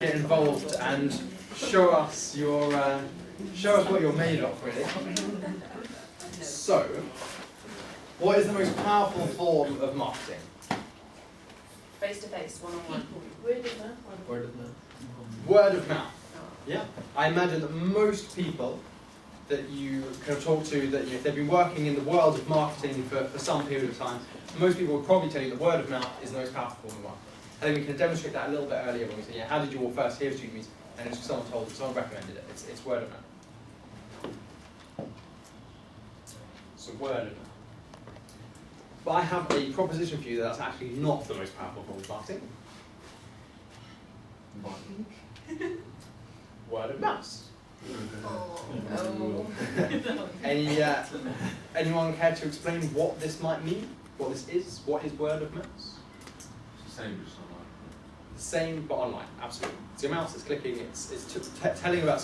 Get involved and show us your show us what you're made of, really. So, what is the most powerful form of marketing? Face-to-face, one-on-one. Word of mouth. Word of mouth. Word of mouth. Yeah. I imagine that most people that you kind of talk to, that if they've been working in the world of marketing for some period of time, most people would probably tell you that word of mouth is the most powerful form of marketing. I think we can demonstrate that a little bit earlier when we say, how did you all first hear of Student Meet? And it's someone told, someone recommended it. It's word of mouth. So word of mouth. But I have a proposition for you that's actually not the most powerful form of marketing. Word of mouth. Oh. Anyone care to explain what this might mean? What this is? What is word of mouth? It's the same, just online. The same, but online. Absolutely. It's your mouse. It's clicking. It's telling about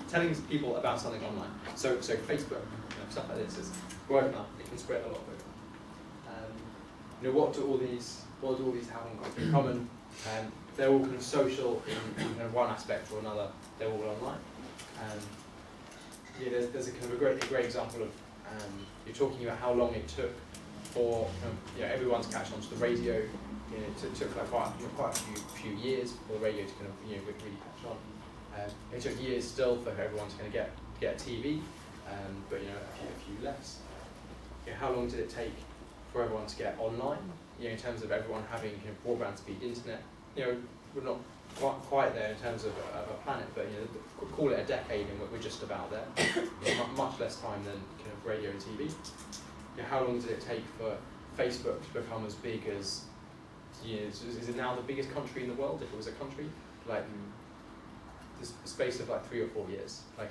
telling people about something online. So Facebook, stuff like this is word of mouth. It can spread a lot quicker. What do all these have in common? They're all kind of social in kind of one aspect or another. They're all online. There's a kind of a great example of you're talking about how long it took for everyone to catch on to the radio. It took like quite a few years for the radio to kind of really catch on. It took years still for everyone to kind of get TV, but a few less. How long did it take for everyone to get online? In terms of everyone having broadband speed internet. We're not quite there in terms of a planet, but call it a decade, and we're just about there. Much less time than kind of radio and TV. How long did it take for Facebook to become as big as? Is it now the biggest country in the world? If it was a country, like the space of like 3 or 4 years, and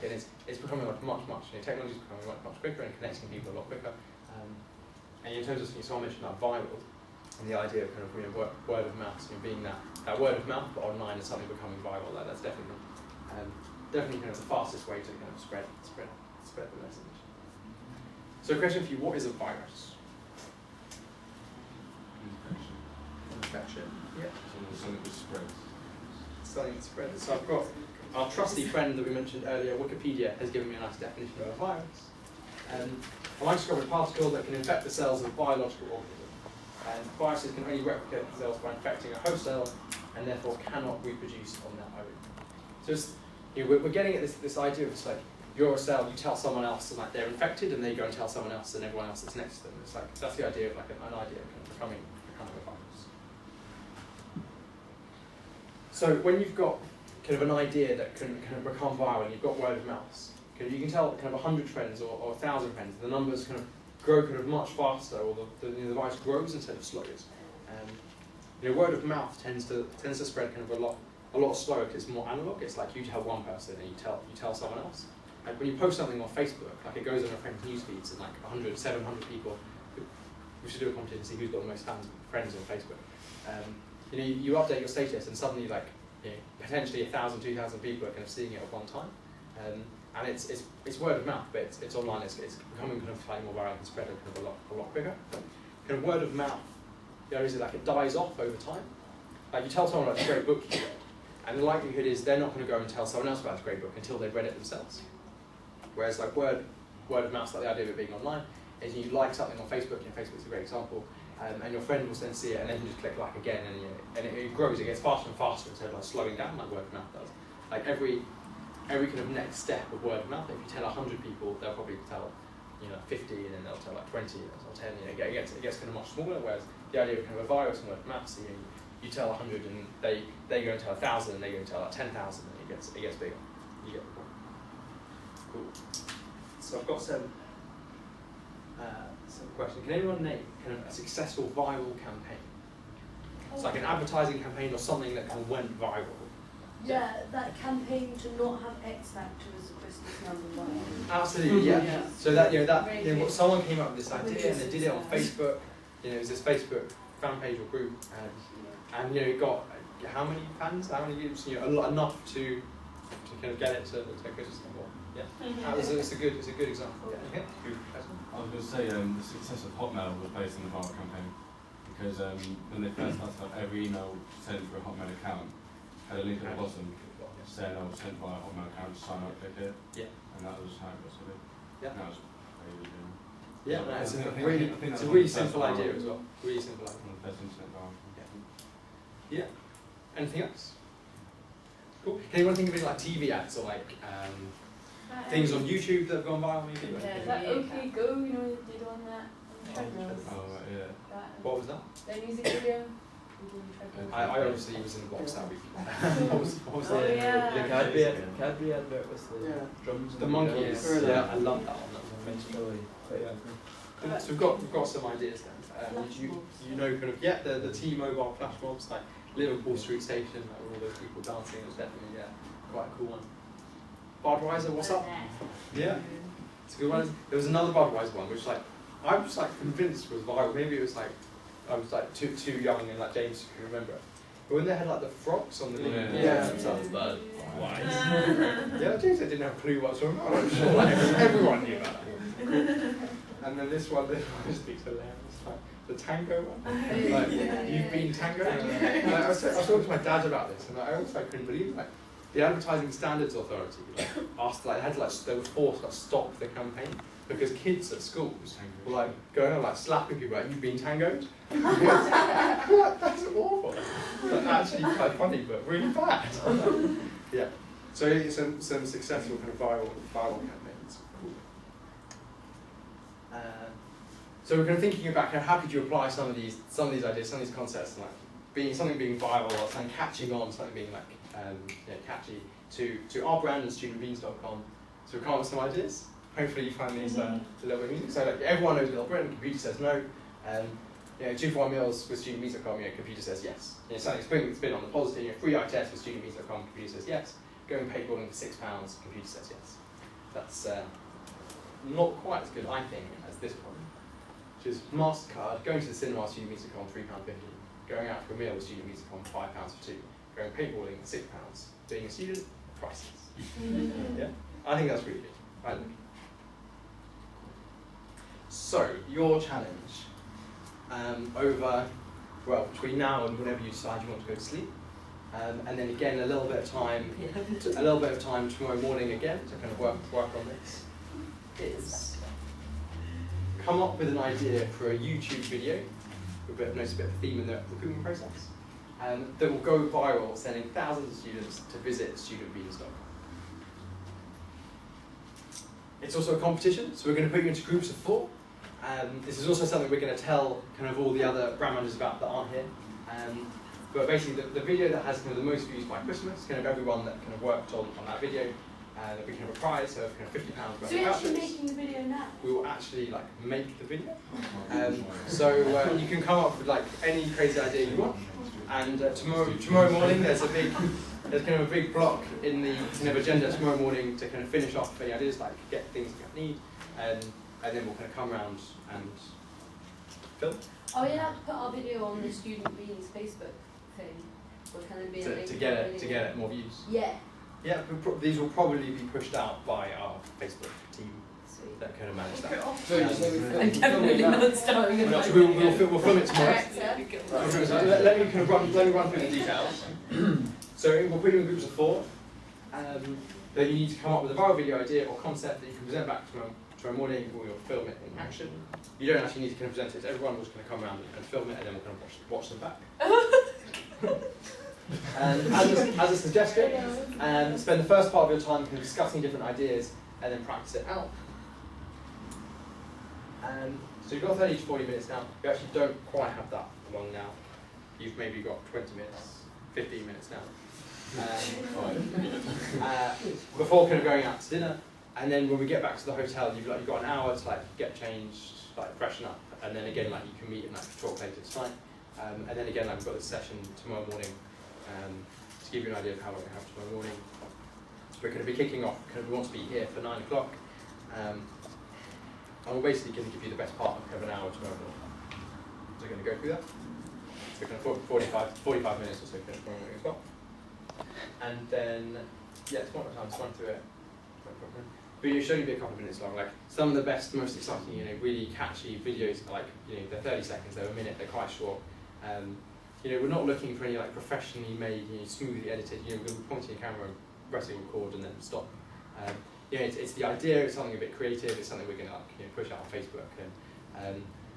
it's becoming much. Technology is becoming much quicker and connecting people a lot quicker. And in terms of someone mentioned that viral, and the idea of kind of word of mouth, being that word of mouth, but online is something becoming viral. That's definitely kind of the fastest way to kind of spread the message. So, a question for you: what is a virus? Infection. Yeah. Something that spreads. Something that spreads. So I've got our trusty friend that we mentioned earlier. Wikipedia has given me a nice definition of a virus. A microscopic particle that can infect the cells of a biological organism. And viruses can only replicate themselves by infecting a host cell, and therefore cannot reproduce on their own. So it's, we're getting at this idea of you're a cell, you tell someone else, and they're infected, and they go and tell someone else, and everyone else that's next to them. It's that's the idea of an idea of becoming a virus. So when you've got kind of an idea that can kind of become viral, and you've got word of mouth. You can tell kind of 100 friends or 1,000 friends, the numbers kind of grow kind of much faster, or the virus grows instead of slows. Word of mouth tends to spread kind of a lot slower because it's more analog. It's like you tell one person and you tell someone else. Like when you post something on Facebook, it goes on your friends' news feeds, and 100, 700 people. We should do a competition to see who's got the most friends on Facebook. You update your status, and suddenly potentially 1,000, 2,000 people are kind of seeing it at one time. And it's word of mouth, but it's online. It's becoming kind of slightly more viral and spread kind of a lot quicker. Kind of word of mouth. Is it it dies off over time? You tell someone about this great book you read, and the likelihood is they're not going to go and tell someone else about this great book until they've read it themselves. Whereas word of mouth, the idea of it being online, is you like something on Facebook. Facebook's a great example, and your friend will then see it, and then you just click like again, and it grows. It gets faster and faster instead of slowing down like word of mouth does. Every kind of next step of word of mouth, if you tell 100 people, they'll probably tell 50, and then they'll tell 20 or 10. It gets kind of much smaller. Whereas the idea of kind of a virus and word of mouth, you tell 100 and they go and tell 1,000, and they go and tell 10,000, and it gets bigger. You get the point. Cool. So I've got some questions. Can anyone name kind of a successful viral campaign? It's like an advertising campaign or something that kind of went viral. Yeah, that campaign to not have X Factor as a Christmas number 1. Absolutely, yeah. So someone came up with this idea, and they did it on Facebook. It was this Facebook fan page or group, and it got how many fans? How many views? Enough to kind of get it to Christmas number 1. Yeah, it's a good example. Yeah. I was going to say the success of Hotmail was based on the viral campaign, because when they first started up, every email sent through a Hotmail account had a link at the bottom saying I was sent by a Hotmail account, sign up, click here. Yeah. And that was how it got started. Yeah. That was crazy. Yeah, no, it's I a think- really, I think it's that a was really the first simple one. idea as well. Really simple idea. One of the first internet browsers. Yeah. Anything else? Cool. Can anyone think of any like TV ads or like things on YouTube that have gone viral maybe? Yeah, that OK Go, you know, they did on that on the treadmills. Oh, right, yeah. That, What was that? their music video. they did on the treadmills. I obviously was in the box that week. what was Oh, the yeah. The Cadbury advert was the Yeah. drums. The monkeys. Yeah, I love that one. Yeah. So we've got some ideas then. You know, kind of the T-Mobile flash mobs like Liverpool Street Station, like all those people dancing. It was definitely quite a cool one. Budweiser, what's up? Yeah, it's a good one. There was another Budweiser one which like I was like convinced was viral. Maybe it was like I was like too young and like James can remember it. But when they had like the frogs on the Yeah. Yeah, James didn't have a clue what's wrong. I'm sure like, everyone knew about that. And then this one speaks hilarious. Like the tango one. Like you've been tango. And I was talking to my dad about this, and I also couldn't believe it. Like the Advertising Standards Authority asked, like, they were forced to stop the campaign because kids at schools were like going on like slapping people like, "You've been tangoed." That's awful. Like, actually quite funny, but really bad. Yeah. So some successful kind of viral campaigns. Cool. So we're kind of thinking about kind of how could you apply some of these ideas, some of these concepts, like being viral or something catching on, something being like catchy to our brand and studentbeans.com. So we've come up with some ideas. Hopefully you find these a little bit amusing. So like everyone knows Little Britain, computer says no. 2-for-1 meals with studentbeans.com, computer says yes. Something's been on the positive, free eye test with studentbeans.com, computer says yes. Going paintballing for £6, computer says yes. That's not quite as good, I think, as this one, which is MasterCard, going to the cinema, studentbeans.com, £3.50. Going out for a meal with studentbeans.com, £5 for two. Going paintballing for £6. Being a student, priceless. Yeah, I think that's really good. I think. So, your challenge between now and whenever you decide you want to go to sleep, and then again a little bit of time tomorrow morning again to kind of work on this, is come up with an idea for a YouTube video with a bit of theme in the recruitment process, that will go viral, sending thousands of students to visit studentbeans.com. It's also a competition, so we're going to put you into groups of 4. This is also something we're going to tell kind of all the other brand managers about that aren't here. But basically, the video that has kind of the most views by Christmas, kind of everyone that kind of worked on that video, that we can have a prize of kind of £50 worth So you're of actually vouchers. making the video now? We will actually like make the video. So you can come up with like any crazy idea you want. And tomorrow morning, there's kind of a big block in the kind of agenda tomorrow morning to kind of finish off any ideas, like get things you need, and then we'll kind of come around and film. Are we allowed to put our video on the Student Beans Facebook thing? Or can it be a link to to get the it video? more views. Yeah. Yeah, these will probably be pushed out by our Facebook team Sweet. that kind of manage that. I'm definitely not starting in So we'll film it tomorrow. Director. So let me kind of run through the details. So we'll put you in groups of 4. Then you need to come up with a viral video idea or concept that you can present back tomorrow morning, or we'll film it in action. You don't actually need to kind of present it to everyone, we're just going to come around and film it, and then we'll kind of watch them back. And as a suggestion, spend the first part of your time kind of discussing different ideas and then practice it out. So you've got 30 to 40 minutes now. You actually don't quite have that long now. You've maybe got 20 minutes, 15 minutes now. Before kind of going out to dinner, and then when we get back to the hotel, you've got an hour to like get changed, like freshen up, and then again like you can meet and like talk later tonight, and then again like we've got this session tomorrow morning to give you an idea of how we're going to have tomorrow morning. We're going to be kicking off. Kind of we want to be here for 9 o'clock, and we're basically going to give you the best part of kind of an hour tomorrow morning. So we're going to go through that. So kind of 45 minutes or so kind of tomorrow morning as well. And then, yeah, tomorrow time, just run through it. But it should only be a couple of minutes long. Like some of the best, most exciting, really catchy videos. Like they're 30 seconds, they're a minute, they're quite short. we're not looking for any like professionally made, smoothly edited. We're going to be pointing a camera, pressing record, and then stop. It's the idea. It's something a bit creative. It's something we're going to push out on Facebook,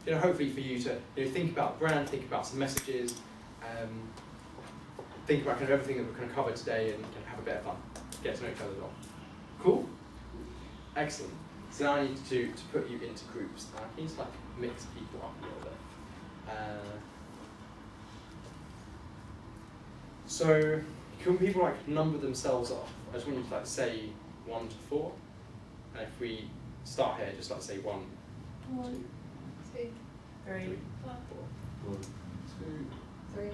and hopefully for you to think about brand, think about some messages, think about kind of everything that we're going to cover today, and have a bit of fun, get to know each other well. Cool, excellent. So now I need to put you into groups. Now I need to mix people up a little bit. So can people number themselves off? I just want you to say 1 to 4, and if we start here, just say 1, 1, 2, 2, 3, 4. 1, 2, 3,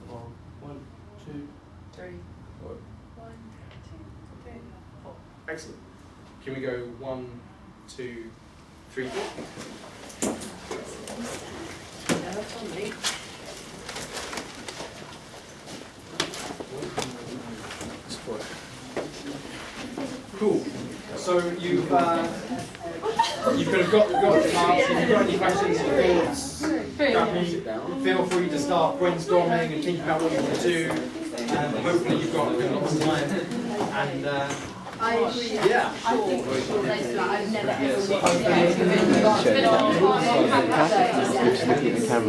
4, 1, 2, 3, 4. 1, 2, 3, 4. Excellent. Can we go 1, 2, 3, 4? Yeah, that's on me. Cool. So you've kind of got the task. If you've got any questions or thoughts, grab me. Feel free to start brainstorming and thinking about what you want to do. Hopefully you've got lots of time. And I agree. yeah. I think I've never ever The camera.